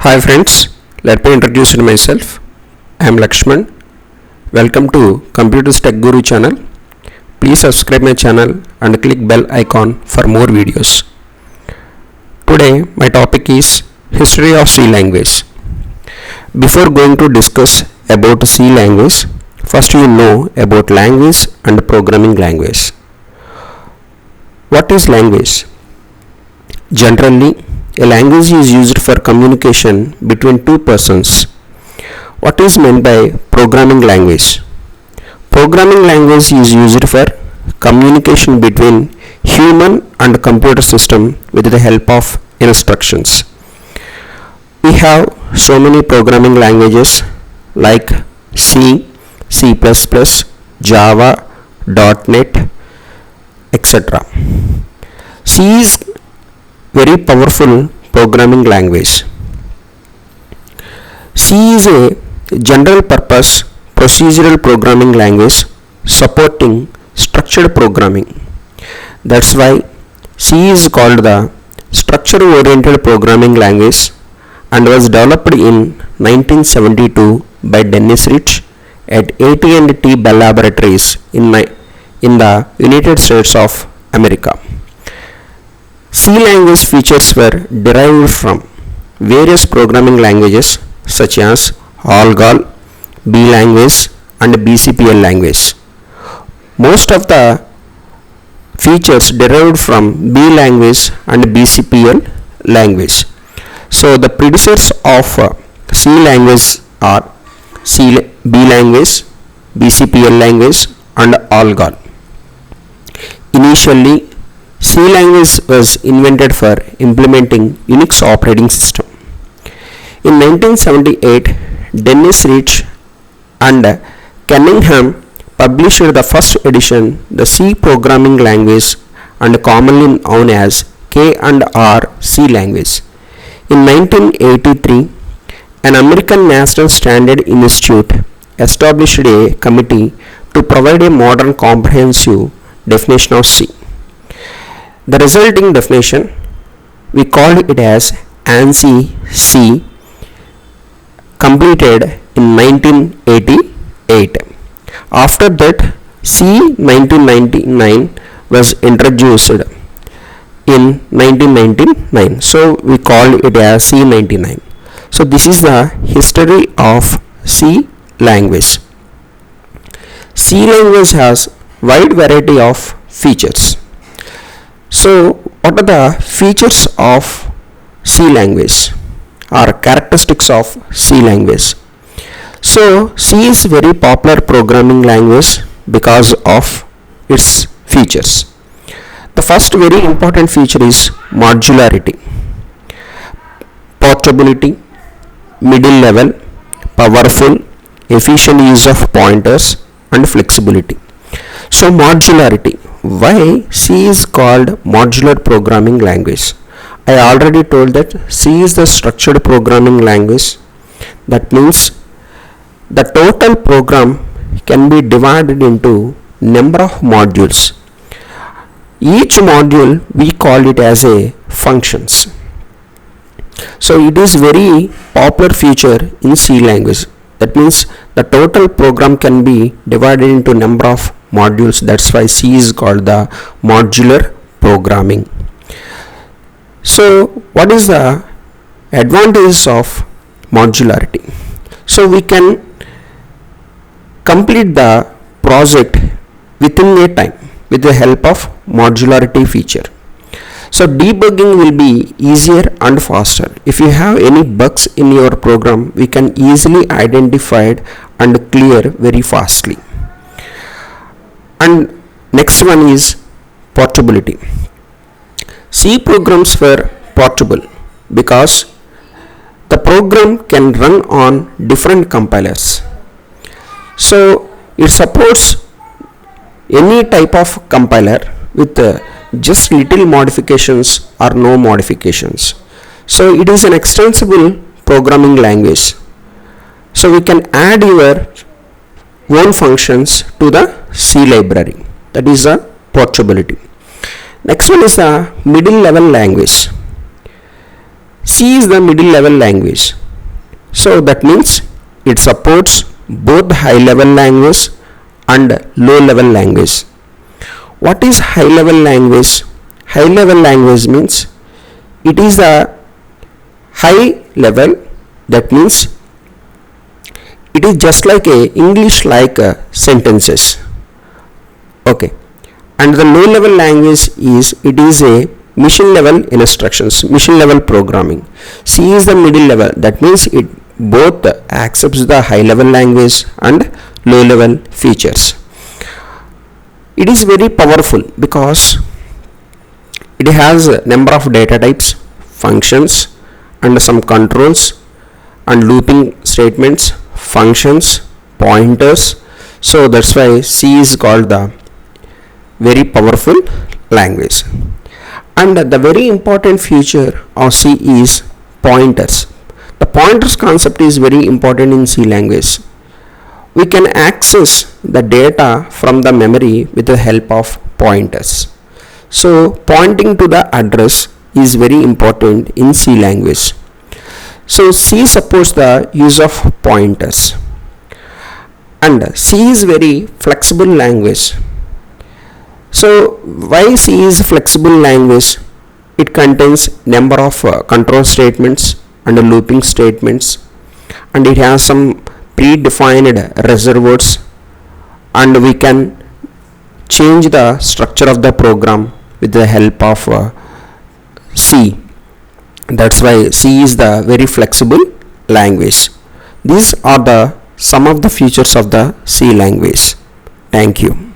Hi friends, let me introduce myself. I am Lakshman. Welcome to Computers Tech Guru channel. Please subscribe my channel and click bell icon for more videos. Today my topic is History of C language. Before going to discuss about C language, first you know about language and programming language. What is language? Generally, a language is used for communication between two persons. What is meant by programming language? Programming language is used for communication between human and computer system with the help of instructions. We have so many programming languages like C, C++, Java, .NET, etc. C is very powerful programming language. C is a general purpose procedural programming language supporting structured programming. That's why C is called the structure oriented programming language and was developed in 1972 by Dennis Ritchie at AT&T Bell Laboratories in the United States of America. C language features were derived from various programming languages such as ALGOL, B language and BCPL language. Most of the features derived from B language and BCPL language. So the predecessors of C language are B language, BCPL language and ALGOL. Initially, C language was invented for implementing Unix operating system. In 1978, Dennis Ritchie and Cunningham published the first edition, the C programming language and commonly known as K&R C language. In 1983, an American National Standard Institute established a committee to provide a modern comprehensive definition of C. The resulting definition, we called it as ANSI C, completed in 1988. After that, C 1999 was introduced in 1999. So we called it as C99. So this is the history of C language. C language has wide variety of features. So what are the features of C language or characteristics of C language? So C is very popular programming language because of its features. The first very important feature is modularity, portability, middle level, powerful, efficient use of pointers and flexibility. So modularity. Why C is called modular programming language? I already told that C is the structured programming language. That means the total program can be divided into number of modules. Each module we call it as a functions. So it is very popular feature in C language. That means the total program can be divided into number of modules. That's why C is called the modular programming. So what is the advantages of modularity? So we can complete the project within a time with the help of modularity feature. So debugging will be easier and faster. If you have any bugs in your program, we can easily identify it and clear very fastly. And next one is portability. C programs were portable because the program can run on different compilers. So it supports any type of compiler with just little modifications or no modifications. So it is an extensible programming language. So we can add your own functions to the C library. That is a portability. Next one is the middle level language. C is the middle level language. So that means it supports both high level language and low level language. What is high level language? High level language means it is the high level, that means it is just like a English like sentences. Okay. And the low level language is, it is a machine level instructions, machine level programming. C is the middle level, that means it both accepts the high level language and low level features. It is very powerful because it has a number of data types, functions, and some controls and looping statements, functions, pointers. So that's why C is called the very powerful language. And the very important feature of C is pointers. The pointers concept is very important in C language. We can access the data from the memory with the help of pointers. So pointing to the address is very important in C language. So C supports the use of pointers. And C is very flexible language. So why C is flexible language? It contains number of control statements and looping statements, and it has some predefined reservoirs, and we can change the structure of the program with the help of C. That's why C is the very flexible language. These are the some of the features of the C language. Thank you.